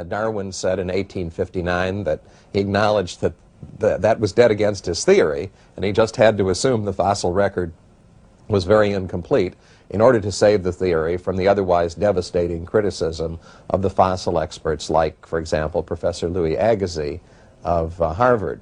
Darwin said in 1859 that he acknowledged that that was dead against his theory, and he just had to assume the fossil record was very incomplete in order to save the theory from the otherwise devastating criticism of the fossil experts like, for example, Professor Louis Agassiz of Harvard.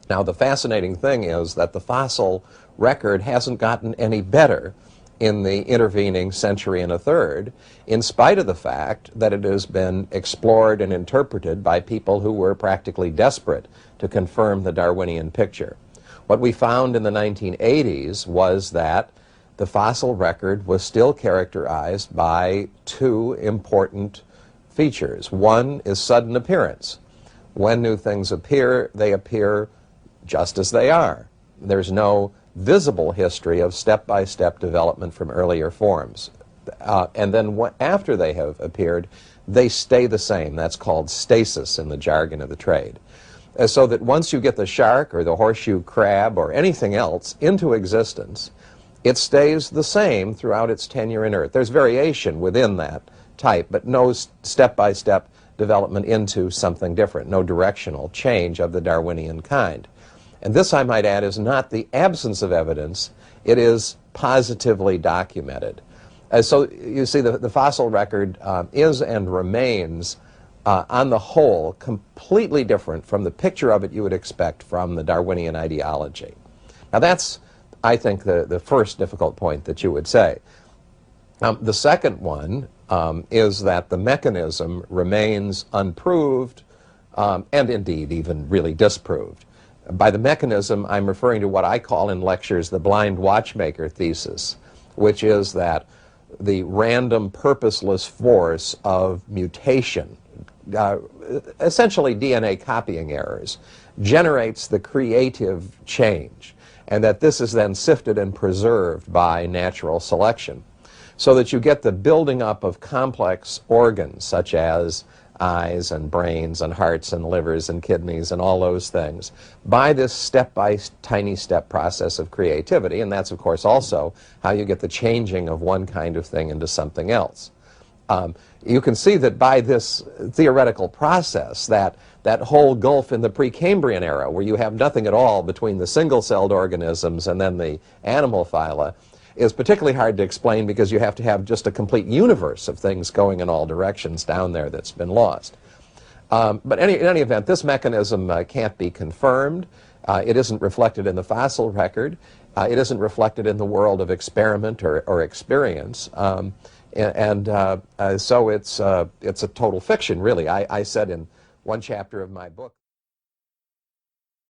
Now, the fascinating thing is that the fossil record hasn't gotten any better in the intervening century and a third, in spite of the fact that it has been explored and interpreted by people who were practically desperate to confirm the Darwinian picture. What we found in the 1980s was that the fossil record was still characterized by two important features. One is sudden appearance. When new things appear, they appear just as they are. There's no visible history of step-by-step development from earlier forms. And then after they have appeared, they stay the same. That's called stasis in the jargon of the trade. So that once you get the shark or the horseshoe crab or anything else into existence, it stays the same throughout its tenure in Earth. There's variation within that type, but no step-by-step development into something different, no directional change of the Darwinian kind. And this, I might add, is not the absence of evidence, it is positively documented. So you see, the fossil record is and remains, on the whole, completely different from the picture of it you would expect from the Darwinian ideology. Now that's, I think, the first difficult point that you would say. The second one is that the mechanism remains unproved and indeed even really disproved. By the mechanism, I'm referring to what I call in lectures the blind watchmaker thesis, which is that the random purposeless force of mutation, essentially DNA copying errors, generates the creative change, and that this is then sifted and preserved by natural selection, so that you get the building up of complex organs such as eyes and brains and hearts and livers and kidneys and all those things by this tiny step process of creativity. And that's, of course, also how you get the changing of one kind of thing into something else. You can see that by this theoretical process, that whole gulf in the Precambrian era, where you have nothing at all between the single-celled organisms and then the animal phyla, is particularly hard to explain because you have to have just a complete universe of things going in all directions down there that's been lost. But in any event, this mechanism can't be confirmed. It isn't reflected in the fossil record. It isn't reflected in the world of experiment or experience. So it's a total fiction, really. I said in one chapter of my book